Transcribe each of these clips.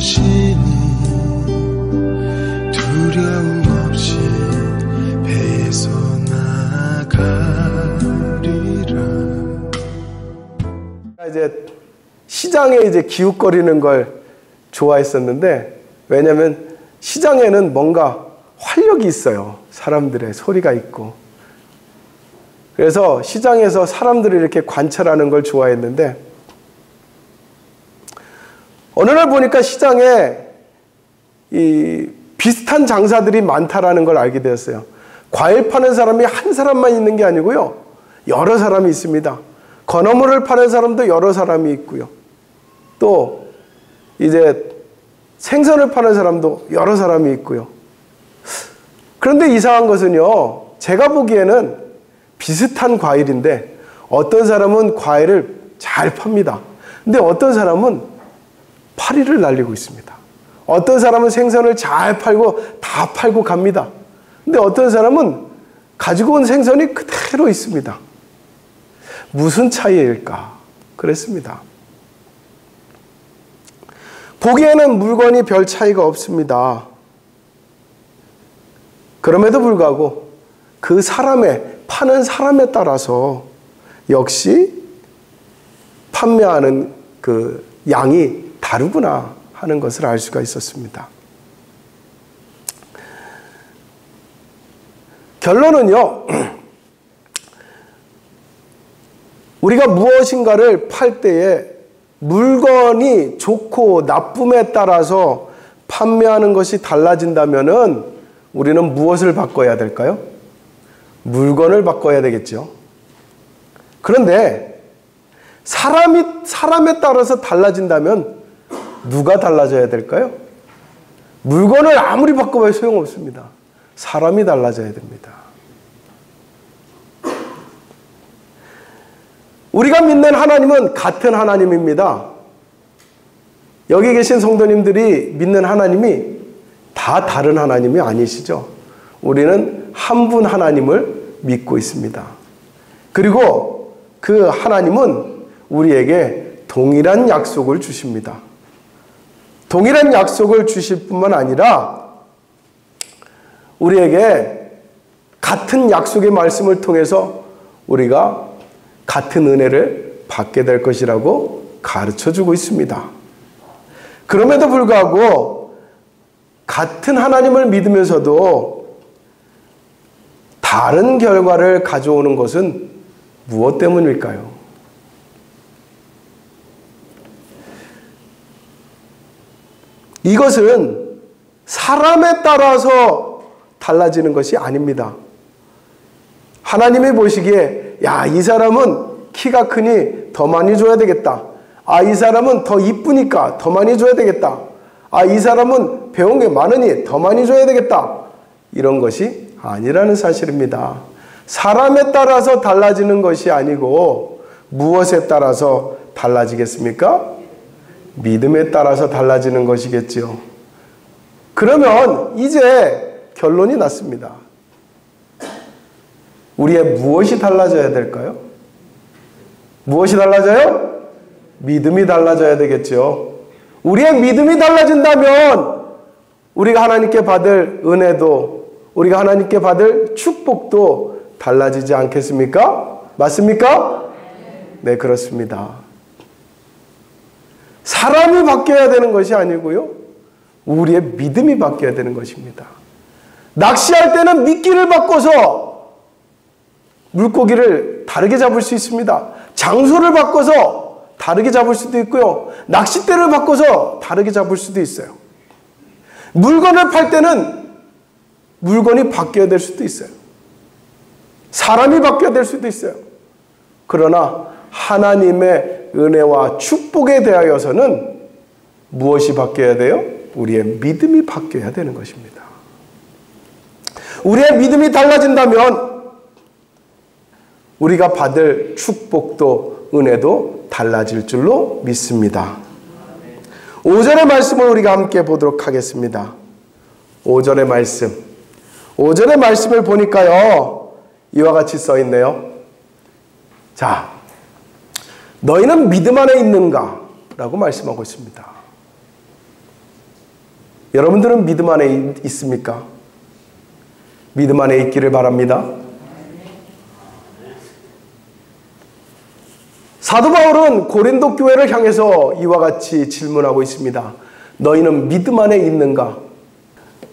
오시니 두려움 없이 배에서 나가리라. 이제 시장에 이제 기웃거리는 걸 좋아했었는데, 왜냐면 시장에는 뭔가 활력이 있어요. 사람들의 소리가 있고. 그래서 시장에서 사람들을 이렇게 관찰하는 걸 좋아했는데, 어느 날 보니까 시장에 이 비슷한 장사들이 많다라는 걸 알게 되었어요. 과일 파는 사람이 한 사람만 있는 게 아니고요, 여러 사람이 있습니다. 건어물을 파는 사람도 여러 사람이 있고요, 또 이제 생선을 파는 사람도 여러 사람이 있고요. 그런데 이상한 것은요, 제가 보기에는 비슷한 과일인데 어떤 사람은 과일을 잘 팝니다. 근데 어떤 사람은 파리를 날리고 있습니다. 어떤 사람은 생선을 잘 팔고 다 팔고 갑니다. 근데 어떤 사람은 가지고 온 생선이 그대로 있습니다. 무슨 차이일까? 그랬습니다. 보기에는 물건이 별 차이가 없습니다. 그럼에도 불구하고 그 파는 사람에 따라서 역시 판매하는 그 양이 다르구나 하는 것을 알 수가 있었습니다. 결론은요, 우리가 무엇인가를 팔 때에 물건이 좋고 나쁨에 따라서 판매하는 것이 달라진다면은 우리는 무엇을 바꿔야 될까요? 물건을 바꿔야 되겠죠. 그런데 사람에 따라서 달라진다면 누가 달라져야 될까요? 물건을 아무리 바꿔봐야 소용없습니다. 사람이 달라져야 됩니다. 우리가 믿는 하나님은 같은 하나님입니다. 여기 계신 성도님들이 믿는 하나님이 다 다른 하나님이 아니시죠. 우리는 한 분 하나님을 믿고 있습니다. 그리고 그 하나님은 우리에게 동일한 약속을 주십니다. 동일한 약속을 주실 뿐만 아니라 우리에게 같은 약속의 말씀을 통해서 우리가 같은 은혜를 받게 될 것이라고 가르쳐주고 있습니다. 그럼에도 불구하고 같은 하나님을 믿으면서도 다른 결과를 가져오는 것은 무엇 때문일까요? 이것은 사람에 따라서 달라지는 것이 아닙니다. 하나님이 보시기에 이 사람은 키가 크니 더 많이 줘야 되겠다. 이 사람은 더 이쁘니까 더 많이 줘야 되겠다. 이 사람은 배운 게 많으니 더 많이 줘야 되겠다. 이런 것이 아니라는 사실입니다. 사람에 따라서 달라지는 것이 아니고 무엇에 따라서 달라지겠습니까? 믿음에 따라서 달라지는 것이겠지요. 그러면 이제 결론이 났습니다. 우리의 무엇이 달라져야 될까요? 무엇이 달라져요? 믿음이 달라져야 되겠죠. 우리의 믿음이 달라진다면 우리가 하나님께 받을 은혜도, 우리가 하나님께 받을 축복도 달라지지 않겠습니까? 맞습니까? 네, 그렇습니다. 사람이 바뀌어야 되는 것이 아니고요, 우리의 믿음이 바뀌어야 되는 것입니다. 낚시할 때는 미끼를 바꿔서 물고기를 다르게 잡을 수 있습니다. 장소를 바꿔서 다르게 잡을 수도 있고요, 낚싯대를 바꿔서 다르게 잡을 수도 있어요. 물건을 팔 때는 물건이 바뀌어야 될 수도 있어요. 사람이 바뀌어야 될 수도 있어요. 그러나 하나님의 은혜와 축복에 대하여서는 무엇이 바뀌어야 돼요? 우리의 믿음이 바뀌어야 되는 것입니다. 우리의 믿음이 달라진다면 우리가 받을 축복도 은혜도 달라질 줄로 믿습니다. 5절의 말씀을 우리가 함께 보도록 하겠습니다. 5절의 말씀을 보니까요, 이와 같이 써 있네요. 자, 너희는 믿음 안에 있는가? 라고 말씀하고 있습니다. 여러분들은 믿음 안에 있습니까? 믿음 안에 있기를 바랍니다. 사도 바울은 고린도 교회를 향해서 이와 같이 질문하고 있습니다. 너희는 믿음 안에 있는가?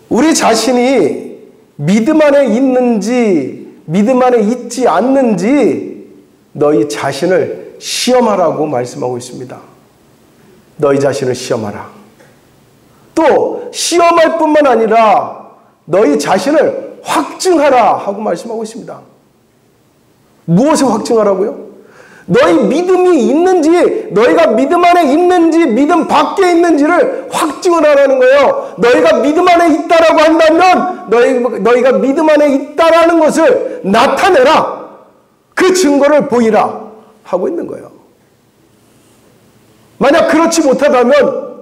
우리 자신이 믿음 안에 있는지 믿음 안에 있지 않는지 너희 자신을 시험하라고 말씀하고 있습니다. 너희 자신을 시험하라. 또 시험할 뿐만 아니라 너희 자신을 확증하라 하고 말씀하고 있습니다. 무엇을 확증하라고요? 너희 믿음이 있는지, 너희가 믿음 안에 있는지, 믿음 밖에 있는지를 확증을 하라는 거예요. 너희가 믿음 안에 있다라고 한다면 너희가 믿음 안에 있다라는 것을 나타내라. 그 증거를 보이라 하고 있는 거예요. 만약 그렇지 못하다면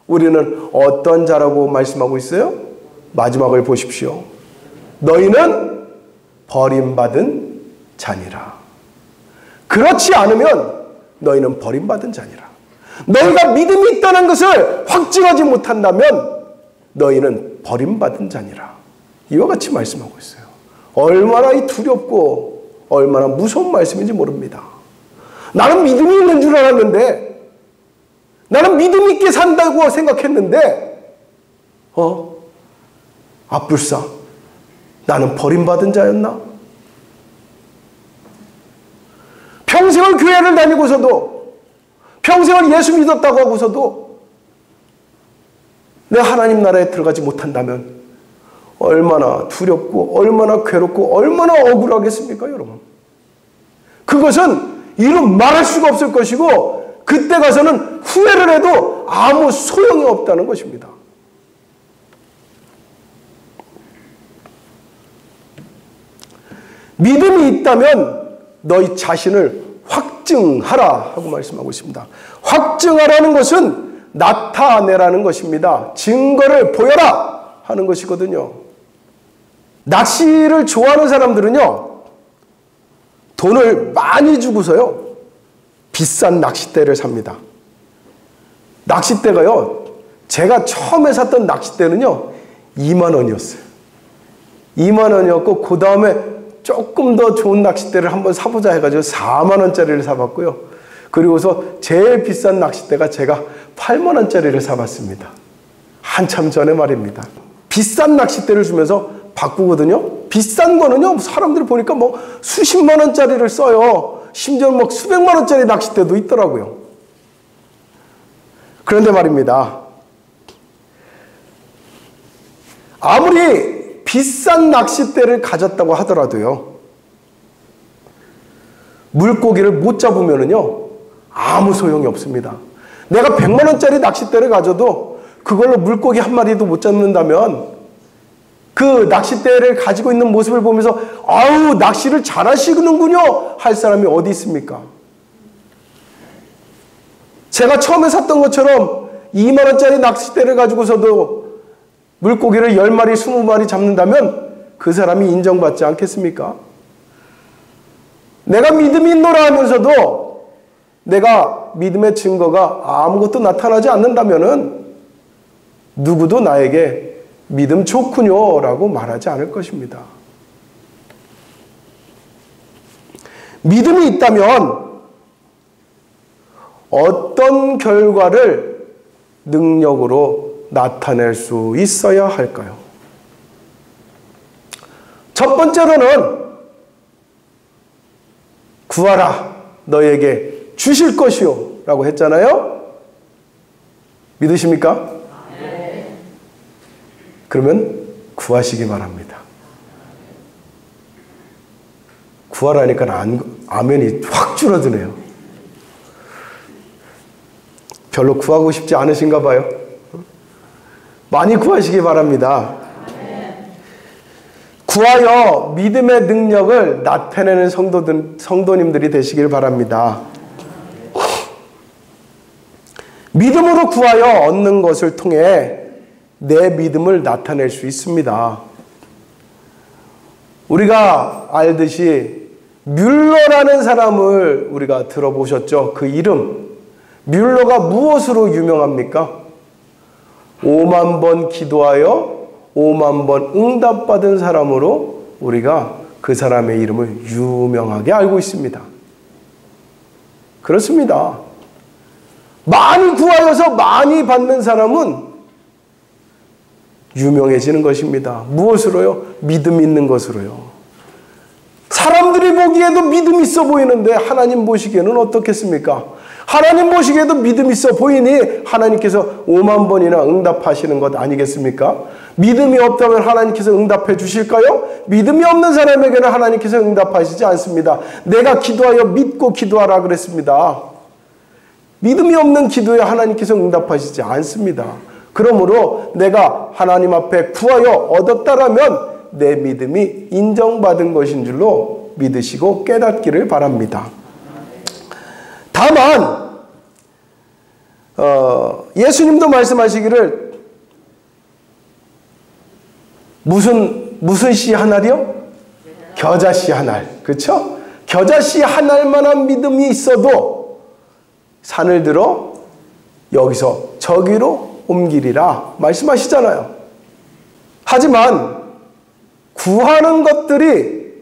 우리는 어떤 자라고 말씀하고 있어요? 마지막을 보십시오. 너희는 버림받은 자니라. 그렇지 않으면 너희는 버림받은 자니라. 너희가 믿음이 있다는 것을 확증하지 못한다면 너희는 버림받은 자니라. 이와 같이 말씀하고 있어요. 얼마나 두렵고 얼마나 무서운 말씀인지 모릅니다. 나는 믿음이 있는 줄 알았는데, 나는 믿음 있게 산다고 생각했는데 앞불사 나는 버림받은 자였나? 평생을 교회를 다니고서도, 평생을 예수 믿었다고 하고서도 내 하나님 나라에 들어가지 못한다면 얼마나 두렵고 얼마나 괴롭고 얼마나 억울하겠습니까, 여러분? 그것은 이루 말할 수가 없을 것이고 그때 가서는 후회를 해도 아무 소용이 없다는 것입니다. 믿음이 있다면 너희 자신을 확증하라 하고 말씀하고 있습니다. 확증하라는 것은 나타내라는 것입니다. 증거를 보여라 하는 것이거든요. 낚시를 좋아하는 사람들은요, 돈을 많이 주고서요, 비싼 낚싯대를 삽니다. 낚싯대가요, 제가 처음에 샀던 낚싯대는요, 2만 원이었어요. 2만 원이었고, 그 다음에 조금 더 좋은 낚싯대를 한번 사보자 해가지고 4만 원짜리를 사봤고요. 그리고서 제일 비싼 낚싯대가 제가 8만 원짜리를 사봤습니다. 한참 전에 말입니다. 비싼 낚싯대를 주면서 바꾸거든요. 비싼 거는요, 사람들이 보니까 뭐 수십만 원짜리를 써요. 심지어 막 수백만 원짜리 낚싯대도 있더라고요. 그런데 말입니다. 아무리 비싼 낚싯대를 가졌다고 하더라도요, 물고기를 못 잡으면은요, 아무 소용이 없습니다. 내가 100만 원짜리 낚싯대를 가져도 그걸로 물고기 한 마리도 못 잡는다면 그 낚싯대를 가지고 있는 모습을 보면서 아우, 낚시를 잘하시는군요 할 사람이 어디 있습니까? 제가 처음에 샀던 것처럼 2만 원짜리 낚싯대를 가지고서도 물고기를 10마리, 20마리 잡는다면 그 사람이 인정받지 않겠습니까? 내가 믿음이 있노라 하면서도 내가 믿음의 증거가 아무것도 나타나지 않는다면은 누구도 나에게 믿음 좋군요 라고 말하지 않을 것입니다. 믿음이 있다면 어떤 결과를 능력으로 나타낼 수 있어야 할까요? 첫 번째로는 구하라, 너에게 주실 것이요 라고 했잖아요. 믿으십니까? 네. 그러면 구하시기 바랍니다. 구하라니까 아멘이 확 줄어드네요. 별로 구하고 싶지 않으신가 봐요. 많이 구하시기 바랍니다. 구하여 믿음의 능력을 나타내는 성도님들이 되시길 바랍니다. 믿음으로 구하여 얻는 것을 통해 내 믿음을 나타낼 수 있습니다. 우리가 알듯이 뮬러라는 사람을 우리가 들어보셨죠? 그 이름. 뮬러가 무엇으로 유명합니까? 5만 번 기도하여 5만 번 응답받은 사람으로 우리가 그 사람의 이름을 유명하게 알고 있습니다. 그렇습니다. 많이 구하여서 많이 받는 사람은 유명해지는 것입니다. 무엇으로요? 믿음 있는 것으로요. 사람들이 보기에도 믿음 있어 보이는데 하나님 보시기에는 어떻겠습니까? 하나님 보시기에도 믿음 있어 보이니 하나님께서 5만 번이나 응답하시는 것 아니겠습니까? 믿음이 없다면 하나님께서 응답해 주실까요? 믿음이 없는 사람에게는 하나님께서 응답하시지 않습니다. 내가 기도하여 믿고 기도하라 그랬습니다. 믿음이 없는 기도에 하나님께서 응답하시지 않습니다. 그러므로 내가 하나님 앞에 구하여 얻었다라면 내 믿음이 인정받은 것인 줄로 믿으시고 깨닫기를 바랍니다. 다만 예수님도 말씀하시기를 무슨 씨 한 알이요? 겨자씨 한 알. 그렇죠? 겨자씨 한 알만한 믿음이 있어도 산을 들어 여기서 저기로 옮기리라 말씀하시잖아요. 하지만 구하는 것들이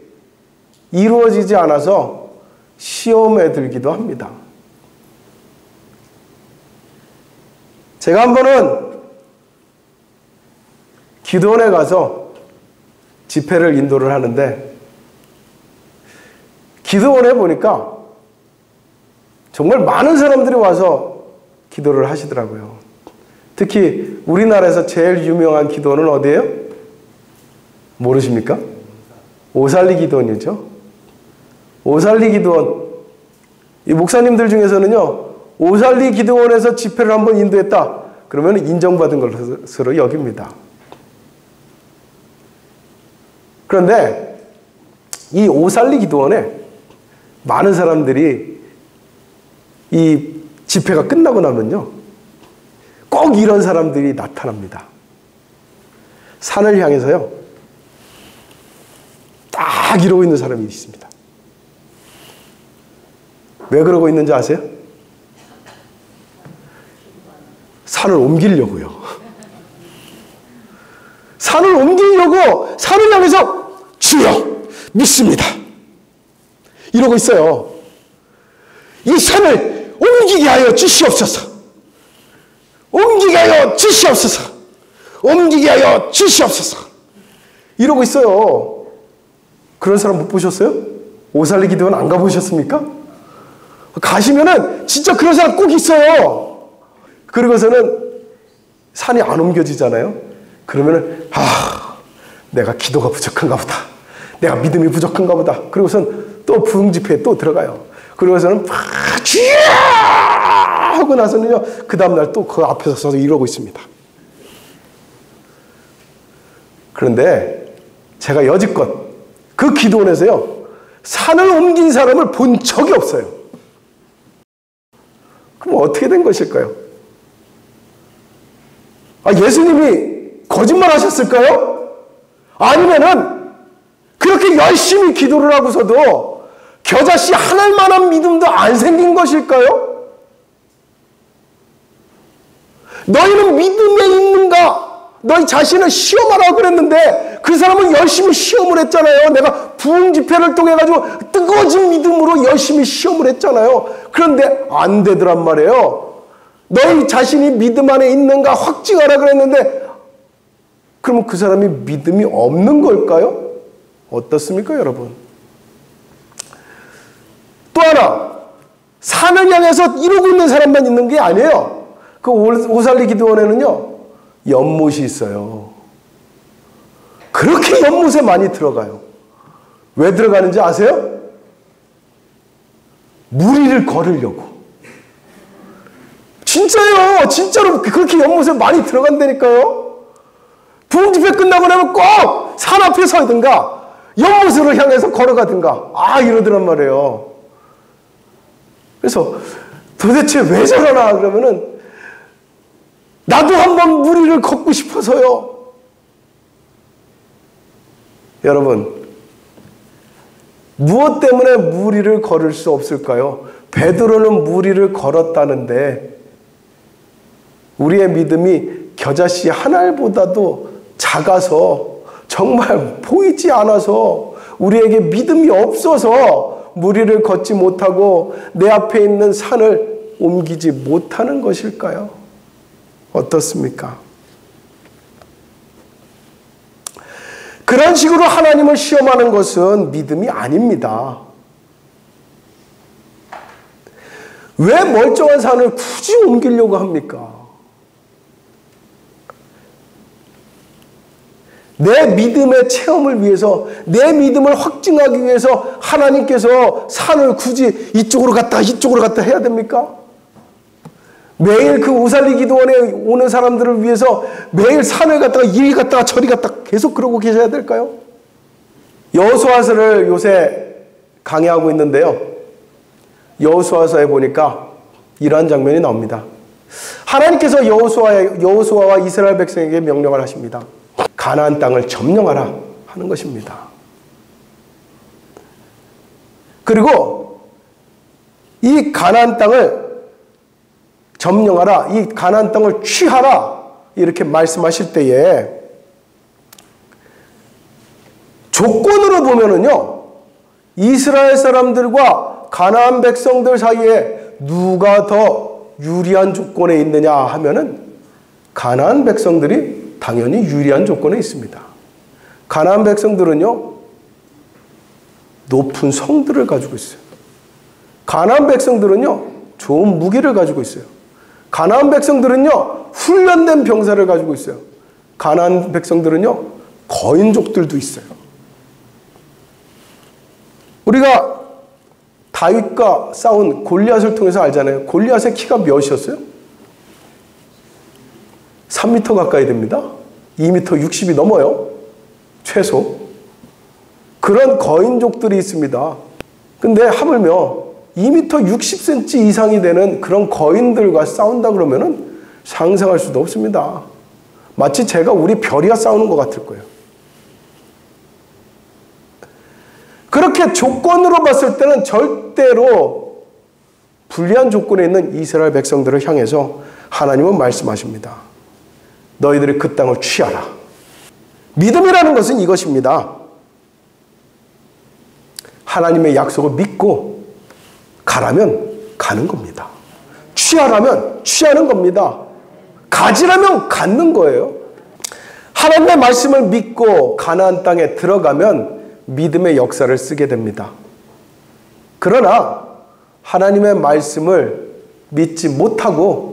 이루어지지 않아서 시험에 들기도 합니다. 제가 한 번은 기도원에 가서 집회를 인도를 하는데 기도원에 보니까 정말 많은 사람들이 와서 기도를 하시더라고요. 특히 우리나라에서 제일 유명한 기도원은 어디예요? 모르십니까? 오살리 기도원이죠. 오살리 기도원. 이 목사님들 중에서는요, 오살리 기도원에서 집회를 한번 인도했다. 그러면 인정받은 것으로 여깁니다. 그런데 이 오살리 기도원에 많은 사람들이 이 집회가 끝나고 나면요, 꼭 이런 사람들이 나타납니다. 산을 향해서요, 딱 이러고 있는 사람이 있습니다. 왜 그러고 있는지 아세요? 산을 옮기려고요. 산을 옮기려고 산을 향해서 주여 믿습니다. 이러고 있어요. 이 산을 옮기게 하여 주시옵소서. 옮기게 하여 주시옵소서. 옮기게 하여 주시옵소서. 이러고 있어요. 그런 사람 못 보셨어요? 오살리 기도원 안 가보셨습니까? 가시면은 진짜 그런 사람 꼭 있어요. 그러고서는 산이 안 옮겨지잖아요. 그러면은 내가 기도가 부족한가 보다. 내가 믿음이 부족한가 보다. 그러고선 또 부흥집회에 또 들어가요. 그러고서는 주여 하고 나서는요, 그 다음날 또 그 앞에서 서서 이러고 있습니다. 그런데 제가 여지껏 그 기도원에서요, 산을 옮긴 사람을 본 적이 없어요. 그럼 어떻게 된 것일까요? 예수님이 거짓말 하셨을까요? 아니면은 그렇게 열심히 기도를 하고서도 겨자씨 한 알만한 믿음도 안 생긴 것일까요? 너희는 믿음에 있는가? 너희 자신을 시험하라고 그랬는데 그 사람은 열심히 시험을 했잖아요. 내가 부흥 집회를 통해 가지고 뜨거워진 믿음으로 열심히 시험을 했잖아요. 그런데 안 되더란 말이에요. 너희 자신이 믿음 안에 있는가 확증하라 그랬는데 그러면 그 사람이 믿음이 없는 걸까요? 어떻습니까, 여러분? 또 하나, 산을 향해서 이러고 있는 사람만 있는 게 아니에요. 그 오살리 기도원에는요, 연못이 있어요. 그렇게 연못에 많이 들어가요. 왜 들어가는지 아세요? 무리를 걸으려고. 진짜요. 진짜로 그렇게 연못에 많이 들어간다니까요. 부흥집회 끝나고 나면 꼭 산 앞에 서든가 연못으로 향해서 걸어가든가 이러더란 말이에요. 그래서 도대체 왜 저러나 그러면은 나도 한번 무리를 걷고 싶어서요. 여러분, 무엇 때문에 무리를 걸을 수 없을까요? 베드로는 무리를 걸었다는데 우리의 믿음이 겨자씨 한 알보다도 작아서 정말 보이지 않아서 우리에게 믿음이 없어서 무리를 걷지 못하고 내 앞에 있는 산을 옮기지 못하는 것일까요? 어떻습니까? 그런 식으로 하나님을 시험하는 것은 믿음이 아닙니다. 왜 멀쩡한 산을 굳이 옮기려고 합니까? 내 믿음의 체험을 위해서, 내 믿음을 확증하기 위해서 하나님께서 산을 굳이 이쪽으로 갔다 이쪽으로 갔다 해야 됩니까? 매일 그 오살리 기도원에 오는 사람들을 위해서 매일 산을 갔다가 이리 갔다가 저리 갔다가 계속 그러고 계셔야 될까요? 여호수아서를 요새 강의하고 있는데요. 여호수아서에 보니까 이러한 장면이 나옵니다. 하나님께서 여호수아와 이스라엘 백성에게 명령을 하십니다. 가나안 땅을 점령하라 하는 것입니다. 그리고 이 가나안 땅을 점령하라, 이 가나안 땅을 취하라 이렇게 말씀하실 때에 조건으로 보면은요, 이스라엘 사람들과 가나안 백성들 사이에 누가 더 유리한 조건에 있느냐 하면은 가나안 백성들이 당연히 유리한 조건에 있습니다. 가나안 백성들은요, 높은 성들을 가지고 있어요. 가나안 백성들은요, 좋은 무기를 가지고 있어요. 가나안 백성들은요, 훈련된 병사를 가지고 있어요. 가나안 백성들은요, 거인족들도 있어요. 우리가 다윗과 싸운 골리앗을 통해서 알잖아요. 골리앗의 키가 몇이었어요? 3m 가까이 됩니다. 2m 60이 넘어요. 최소. 그런 거인족들이 있습니다. 근데 하물며 2m 60cm 이상이 되는 그런 거인들과 싸운다 그러면은 상상할 수도 없습니다. 마치 제가 우리 별이와 싸우는 것 같을 거예요. 그렇게 조건으로 봤을 때는 절대로 불리한 조건에 있는 이스라엘 백성들을 향해서 하나님은 말씀하십니다. 너희들이 그 땅을 취하라. 믿음이라는 것은 이것입니다. 하나님의 약속을 믿고 가라면 가는 겁니다. 취하라면 취하는 겁니다. 가지라면 갖는 거예요. 하나님의 말씀을 믿고 가나안 땅에 들어가면 믿음의 역사를 쓰게 됩니다. 그러나 하나님의 말씀을 믿지 못하고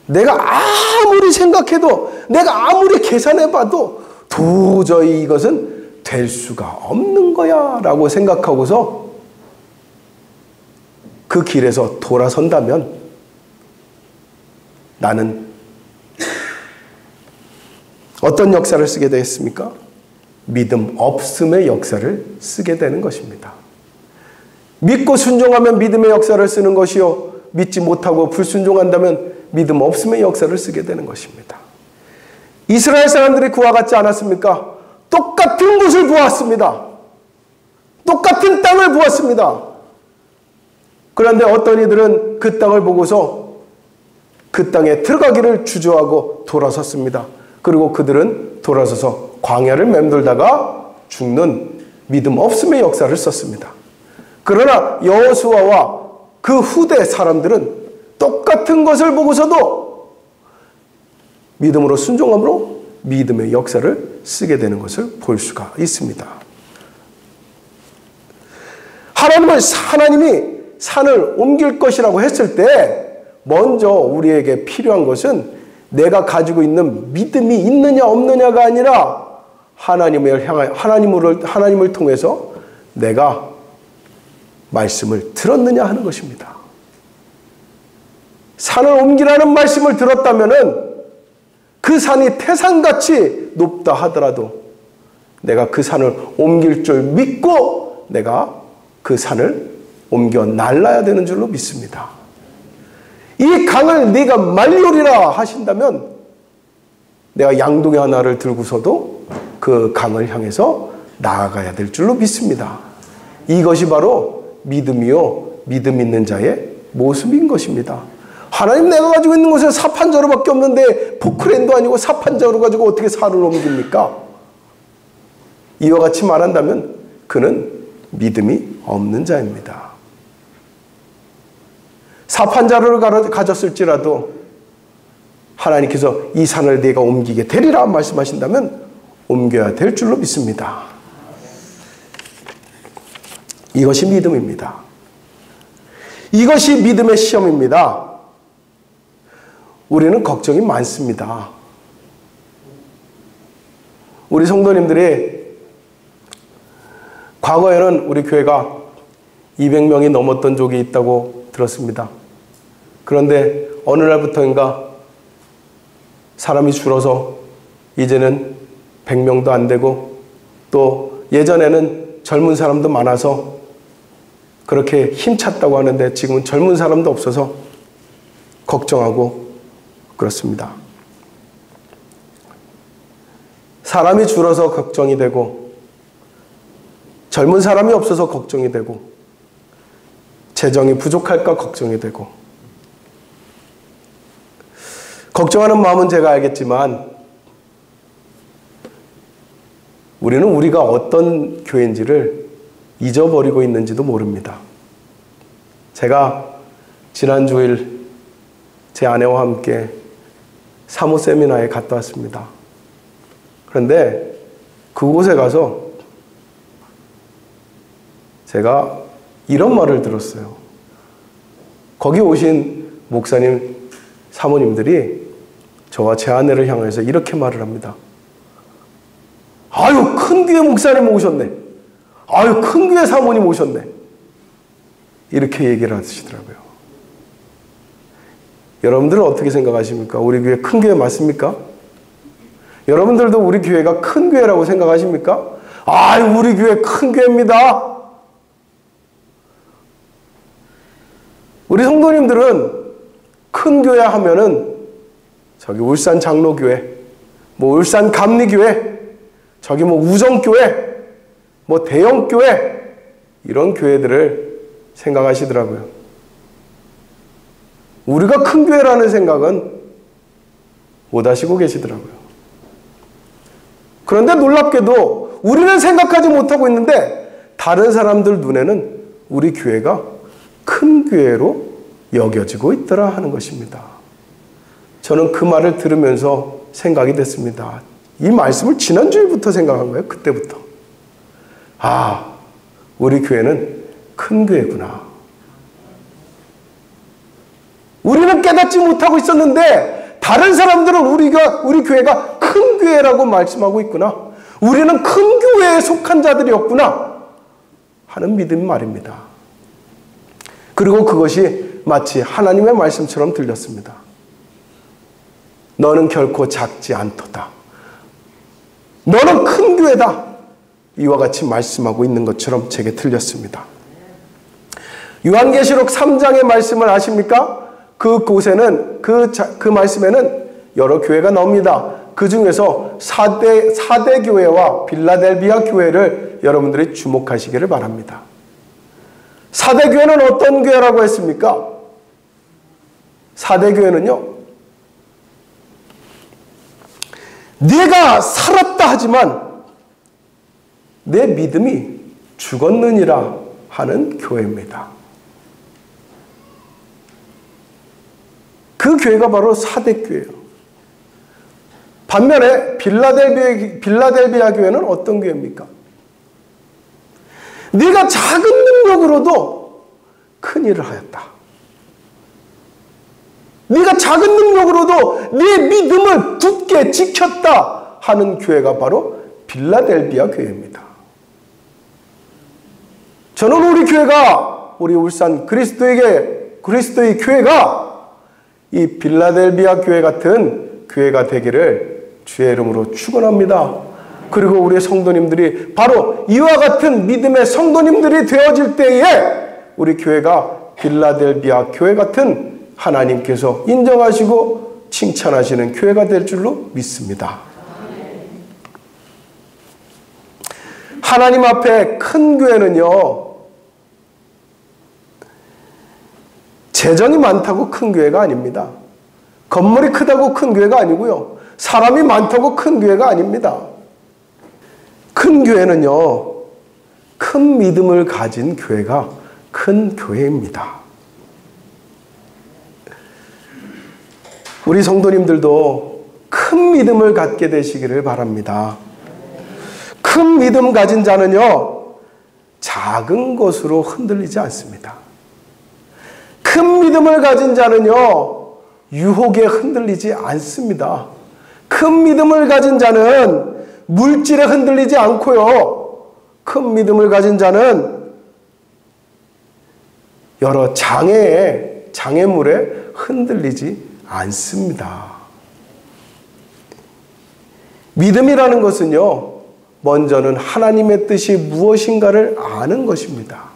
내가 아무리 생각해도, 내가 아무리 계산해봐도 도저히 이것은 될 수가 없는 거야 라고 생각하고서 그 길에서 돌아선다면 나는 어떤 역사를 쓰게 되겠습니까? 믿음 없음의 역사를 쓰게 되는 것입니다. 믿고 순종하면 믿음의 역사를 쓰는 것이요, 믿지 못하고 불순종한다면 믿음 없음의 역사를 쓰게 되는 것입니다. 이스라엘 사람들이 그와 같지 않았습니까? 똑같은 곳을 보았습니다. 똑같은 땅을 보았습니다. 그런데 어떤 이들은 그 땅을 보고서 그 땅에 들어가기를 주저하고 돌아섰습니다. 그리고 그들은 돌아서서 광야를 맴돌다가 죽는 믿음 없음의 역사를 썼습니다. 그러나 여호수아와 그 후대 사람들은 똑같은 것을 보고서도 믿음으로 순종함으로 믿음의 역사를 쓰게 되는 것을 볼 수가 있습니다. 하나님이 산을 옮길 것이라고 했을 때 먼저 우리에게 필요한 것은 내가 가지고 있는 믿음이 있느냐 없느냐가 아니라 하나님을 통해서 내가 말씀을 들었느냐 하는 것입니다. 산을 옮기라는 말씀을 들었다면은 그 산이 태산같이 높다 하더라도 내가 그 산을 옮길 줄 믿고 내가 그 산을 옮겨 날라야 되는 줄로 믿습니다. 이 강을 네가 말리오리라 하신다면 내가 양동이 하나를 들고서도 그 강을 향해서 나아가야 될 줄로 믿습니다. 이것이 바로 믿음이요, 믿음 있는 자의 모습인 것입니다. 하나님 내가 가지고 있는 것은 사판자루밖에 없는데 포크레인도 아니고 사판자루 가지고 어떻게 살을 옮깁니까? 이와 같이 말한다면 그는 믿음이 없는 자입니다. 사판자루를 가졌을지라도 하나님께서 이 산을 네가 옮기게 되리라 말씀하신다면 옮겨야 될 줄로 믿습니다. 이것이 믿음입니다. 이것이 믿음의 시험입니다. 우리는 걱정이 많습니다. 우리 성도님들이 과거에는 우리 교회가 200명이 넘었던 적이 있다고 들었습니다. 그런데 어느 날부터인가 사람이 줄어서 이제는 100명도 안 되고 또 예전에는 젊은 사람도 많아서 그렇게 힘찼다고 하는데 지금은 젊은 사람도 없어서 걱정하고 그렇습니다. 사람이 줄어서 걱정이 되고 젊은 사람이 없어서 걱정이 되고 재정이 부족할까 걱정이 되고 걱정하는 마음은 제가 알겠지만 우리는 우리가 어떤 교회인지를 잊어버리고 있는지도 모릅니다. 제가 지난 주일 제 아내와 함께 사모 세미나에 갔다 왔습니다. 그런데 그곳에 가서 제가 이런 말을 들었어요. 거기 오신 목사님, 사모님들이 저와 제 아내를 향해서 이렇게 말을 합니다. 아유, 큰 교회 목사님 오셨네. 아유, 큰 교회 사모님 오셨네. 이렇게 얘기를 하시더라고요. 여러분들은 어떻게 생각하십니까? 우리 교회 큰 교회 맞습니까? 여러분들도 우리 교회가 큰 교회라고 생각하십니까? 아유, 우리 교회 큰 교회입니다. 우리 성도님들은 큰 교회 하면은 저기 울산 장로교회, 뭐 울산 감리교회, 저기 뭐 우정교회, 뭐 대형교회 이런 교회들을 생각하시더라고요. 우리가 큰 교회라는 생각은 못 하시고 계시더라고요. 그런데 놀랍게도 우리는 생각하지 못하고 있는데 다른 사람들 눈에는 우리 교회가 큰 교회로 여겨지고 있더라 하는 것입니다. 저는 그 말을 들으면서 생각이 됐습니다. 이 말씀을 지난주부터 생각한 거예요. 그때부터. 아, 우리 교회는 큰 교회구나. 우리는 깨닫지 못하고 있었는데 다른 사람들은 우리 교회가 큰 교회라고 말씀하고 있구나. 우리는 큰 교회에 속한 자들이었구나 하는 믿음 말입니다. 그리고 그것이 마치 하나님의 말씀처럼 들렸습니다. 너는 결코 작지 않도다. 너는 큰 교회다. 이와 같이 말씀하고 있는 것처럼 제게 들렸습니다. 요한계시록 3장의 말씀을 아십니까? 그곳에는 그 말씀에는 여러 교회가 나옵니다. 그 중에서 4대 교회와 빌라델비아 교회를 여러분들이 주목하시기를 바랍니다. 4대 교회는 어떤 교회라고 했습니까? 4대 교회는요, 네가 살았다 하지만 내 믿음이 죽었느니라 하는 교회입니다. 그 교회가 바로 4대 교회예요. 반면에 빌라델비아 교회는 어떤 교회입니까? 네가 작은 능력으로도 큰 일을 하였다. 네가 작은 능력으로도 네 믿음을 굳게 지켰다 하는 교회가 바로 빌라델비아 교회입니다. 저는 우리 교회가, 우리 울산 그리스도의 교회가 이 빌라델비아 교회 같은 교회가 되기를 주의 이름으로 축원합니다. 그리고 우리 성도님들이 바로 이와 같은 믿음의 성도님들이 되어질 때에 우리 교회가 빌라델비아 교회 같은 하나님께서 인정하시고 칭찬하시는 교회가 될 줄로 믿습니다. 하나님 앞에 큰 교회는요, 재정이 많다고 큰 교회가 아닙니다. 건물이 크다고 큰 교회가 아니고요. 사람이 많다고 큰 교회가 아닙니다. 큰 교회는요, 큰 믿음을 가진 교회가 큰 교회입니다. 우리 성도님들도 큰 믿음을 갖게 되시기를 바랍니다. 큰 믿음 가진 자는요, 작은 것으로 흔들리지 않습니다. 큰 믿음을 가진 자는요, 유혹에 흔들리지 않습니다. 큰 믿음을 가진 자는 물질에 흔들리지 않고요, 큰 믿음을 가진 자는 여러 장애물에 흔들리지 않습니다. 믿음이라는 것은요, 먼저는 하나님의 뜻이 무엇인가를 아는 것입니다.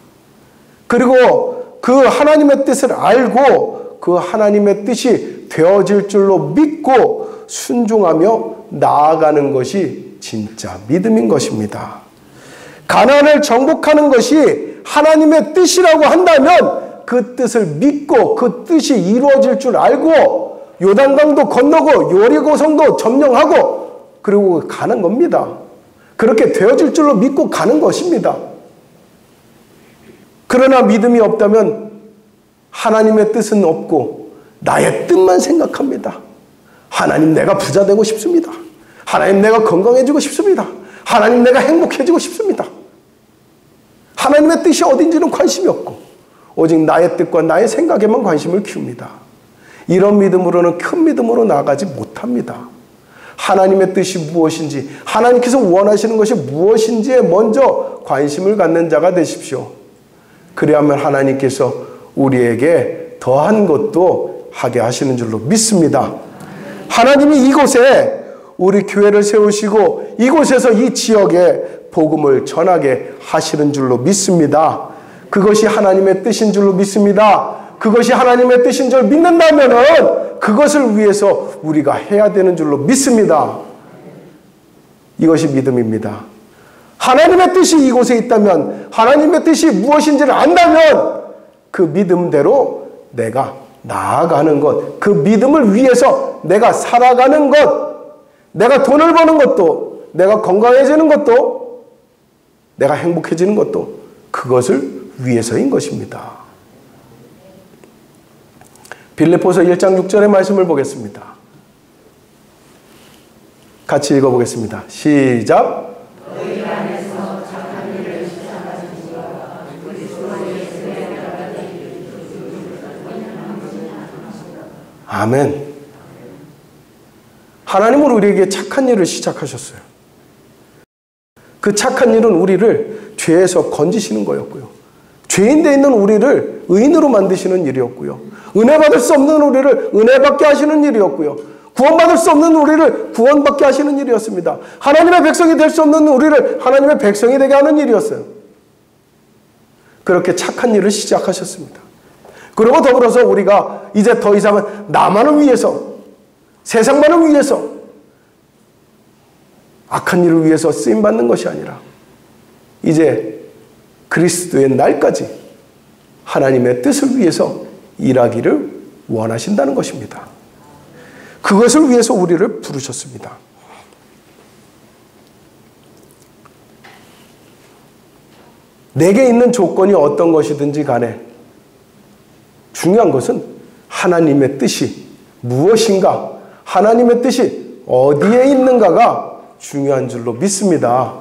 그리고 그 하나님의 뜻을 알고 그 하나님의 뜻이 되어질 줄로 믿고 순종하며 나아가는 것이 진짜 믿음인 것입니다. 가나안을 정복하는 것이 하나님의 뜻이라고 한다면 그 뜻을 믿고 그 뜻이 이루어질 줄 알고 요단강도 건너고 여리고성도 점령하고 그리고 가는 겁니다. 그렇게 되어질 줄로 믿고 가는 것입니다. 그러나 믿음이 없다면 하나님의 뜻은 없고 나의 뜻만 생각합니다. 하나님, 내가 부자 되고 싶습니다. 하나님, 내가 건강해지고 싶습니다. 하나님, 내가 행복해지고 싶습니다. 하나님의 뜻이 어딘지는 관심이 없고 오직 나의 뜻과 나의 생각에만 관심을 키웁니다. 이런 믿음으로는 큰 믿음으로 나아가지 못합니다. 하나님의 뜻이 무엇인지, 하나님께서 원하시는 것이 무엇인지에 먼저 관심을 갖는 자가 되십시오. 그래야만 하나님께서 우리에게 더한 것도 하게 하시는 줄로 믿습니다. 하나님이 이곳에 우리 교회를 세우시고 이곳에서 이 지역에 복음을 전하게 하시는 줄로 믿습니다. 그것이 하나님의 뜻인 줄로 믿습니다. 그것이 하나님의 뜻인 줄 믿는다면은 그것을 위해서 우리가 해야 되는 줄로 믿습니다. 이것이 믿음입니다. 하나님의 뜻이 이곳에 있다면, 하나님의 뜻이 무엇인지를 안다면 그 믿음대로 내가 나아가는 것, 그 믿음을 위해서 내가 살아가는 것, 내가 돈을 버는 것도, 내가 건강해지는 것도, 내가 행복해지는 것도 그것을 위해서인 것입니다. 빌립보서 1장 6절의 말씀을 보겠습니다. 같이 읽어보겠습니다. 시작. 아멘. 하나님은 우리에게 착한 일을 시작하셨어요. 그 착한 일은 우리를 죄에서 건지시는 거였고요. 죄인 돼 있는 우리를 의인으로 만드시는 일이었고요. 은혜 받을 수 없는 우리를 은혜 받게 하시는 일이었고요. 구원받을 수 없는 우리를 구원받게 하시는 일이었습니다. 하나님의 백성이 될 수 없는 우리를 하나님의 백성이 되게 하는 일이었어요. 그렇게 착한 일을 시작하셨습니다. 그리고 더불어서 우리가 이제 더 이상은 나만을 위해서, 세상만을 위해서, 악한 일을 위해서 쓰임받는 것이 아니라 이제 그리스도의 날까지 하나님의 뜻을 위해서 일하기를 원하신다는 것입니다. 그것을 위해서 우리를 부르셨습니다. 내게 있는 조건이 어떤 것이든지 간에 중요한 것은 하나님의 뜻이 무엇인가, 하나님의 뜻이 어디에 있는가가 중요한 줄로 믿습니다.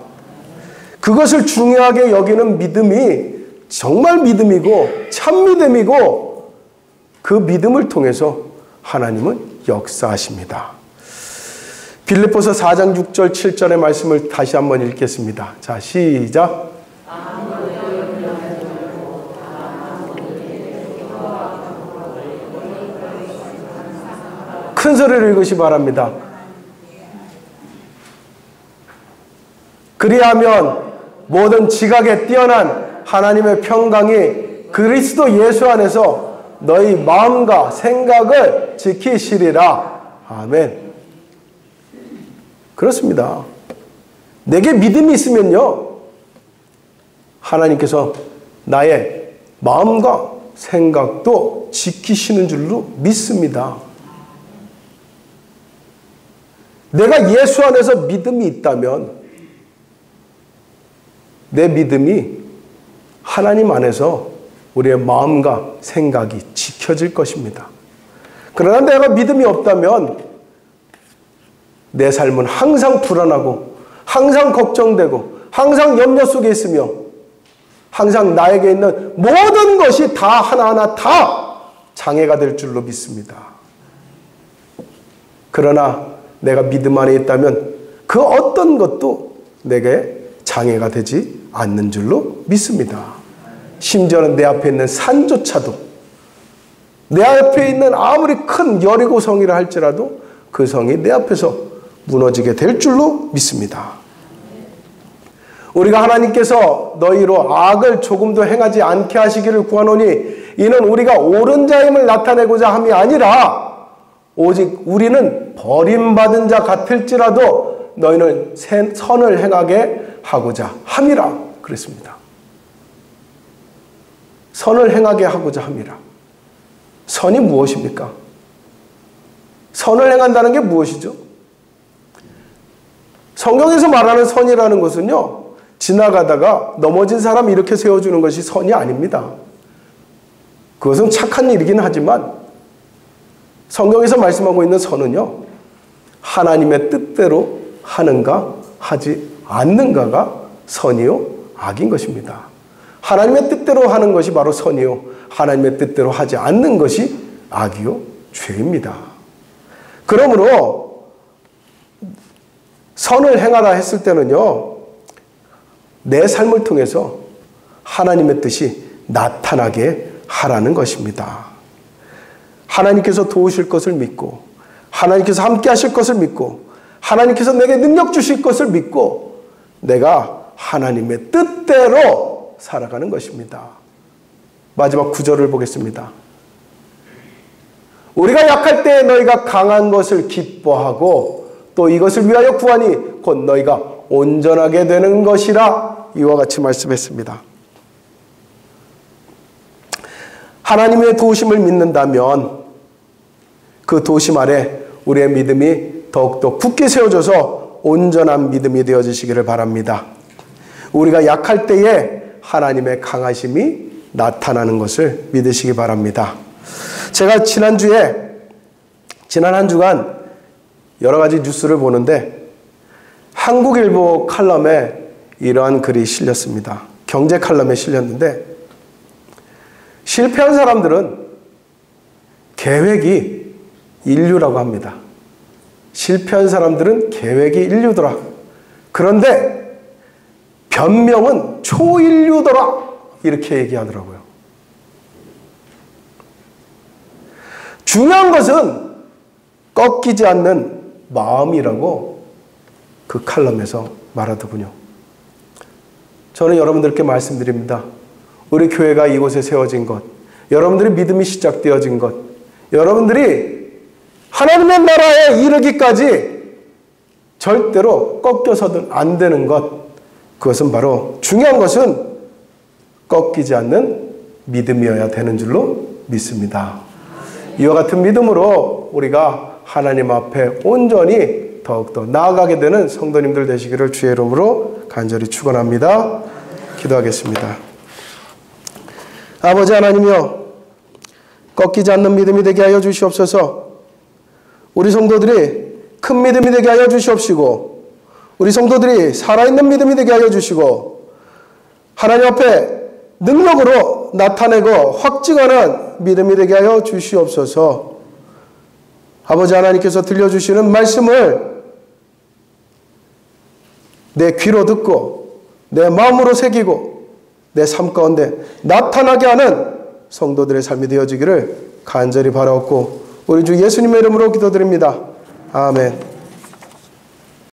그것을 중요하게 여기는 믿음이 정말 믿음이고 참 믿음이고 그 믿음을 통해서 하나님은 역사하십니다. 빌립보서 4장 6절 7절의 말씀을 다시 한번 읽겠습니다. 자, 시작. 큰 소리로 읽으시 바랍니다. 그리하면 모든 지각에 뛰어난 하나님의 평강이 그리스도 예수 안에서 너희 마음과 생각을 지키시리라. 아멘. 그렇습니다. 내게 믿음이 있으면요, 하나님께서 나의 마음과 생각도 지키시는 줄로 믿습니다. 내가 예수 안에서 믿음이 있다면 내 믿음이 하나님 안에서 우리의 마음과 생각이 지켜질 것입니다. 그러나 내가 믿음이 없다면 내 삶은 항상 불안하고 항상 걱정되고 항상 염려 속에 있으며 항상 나에게 있는 모든 것이 다 하나하나 다 장애가 될 줄로 믿습니다. 그러나 내가 믿음 안에 있다면 그 어떤 것도 내게 장애가 되지 않는 줄로 믿습니다. 심지어는 내 앞에 있는 산조차도 내 앞에 있는 아무리 큰 여리고 성이라 할지라도 그 성이 내 앞에서 무너지게 될 줄로 믿습니다. 우리가 하나님께서 너희로 악을 조금도 행하지 않게 하시기를 구하노니 이는 우리가 옳은 자임을 나타내고자 함이 아니라 오직 우리는 버림받은 자 같을지라도 너희는 선을 행하게 하고자 함이라 그랬습니다. 선을 행하게 하고자 함이라. 선이 무엇입니까? 선을 행한다는 게 무엇이죠? 성경에서 말하는 선이라는 것은요, 지나가다가 넘어진 사람 이렇게 세워주는 것이 선이 아닙니다. 그것은 착한 일이긴 하지만 성경에서 말씀하고 있는 선은요, 하나님의 뜻대로 하는가 하지 않는가가 선이요 악인 것입니다. 하나님의 뜻대로 하는 것이 바로 선이요, 하나님의 뜻대로 하지 않는 것이 악이요 죄입니다. 그러므로 선을 행하라 했을 때는요, 내 삶을 통해서 하나님의 뜻이 나타나게 하라는 것입니다. 하나님께서 도우실 것을 믿고 하나님께서 함께 하실 것을 믿고 하나님께서 내게 능력 주실 것을 믿고 내가 하나님의 뜻대로 살아가는 것입니다. 마지막 9절을 보겠습니다. 우리가 약할 때 너희가 강한 것을 기뻐하고 또 이것을 위하여 구하니 곧 너희가 온전하게 되는 것이라 이와 같이 말씀했습니다. 하나님의 도우심을 믿는다면 그 도우심 아래 우리의 믿음이 더욱더 굳게 세워져서 온전한 믿음이 되어지시기를 바랍니다. 우리가 약할 때에 하나님의 강하심이 나타나는 것을 믿으시기 바랍니다. 제가 지난 한 주간 여러 가지 뉴스를 보는데 한국일보 칼럼에 이러한 글이 실렸습니다. 경제 칼럼에 실렸는데 실패한 사람들은 계획이 인류라고 합니다. 실패한 사람들은 계획이 인류더라. 그런데 변명은 초인류더라. 이렇게 얘기하더라고요. 중요한 것은 꺾이지 않는 마음이라고 그 칼럼에서 말하더군요. 저는 여러분들께 말씀드립니다. 우리 교회가 이곳에 세워진 것, 여러분들의 믿음이 시작되어진 것, 여러분들이 하나님의 나라에 이르기까지 절대로 꺾여서는 안 되는 것, 그것은 바로 중요한 것은 꺾이지 않는 믿음이어야 되는 줄로 믿습니다. 이와 같은 믿음으로 우리가 하나님 앞에 온전히 더욱더 나아가게 되는 성도님들 되시기를 주의 이름으로 간절히 축원합니다. 기도하겠습니다. 아버지 하나님이여, 꺾이지 않는 믿음이 되게 하여 주시옵소서. 우리 성도들이 큰 믿음이 되게 하여 주시옵시고 우리 성도들이 살아있는 믿음이 되게 하여 주시고 하나님 앞에 능력으로 나타내고 확증하는 믿음이 되게 하여 주시옵소서. 아버지 하나님께서 들려주시는 말씀을 내 귀로 듣고 내 마음으로 새기고 내 삶 가운데 나타나게 하는 성도들의 삶이 되어지기를 간절히 바라옵고 우리 주 예수님의 이름으로 기도드립니다. 아멘.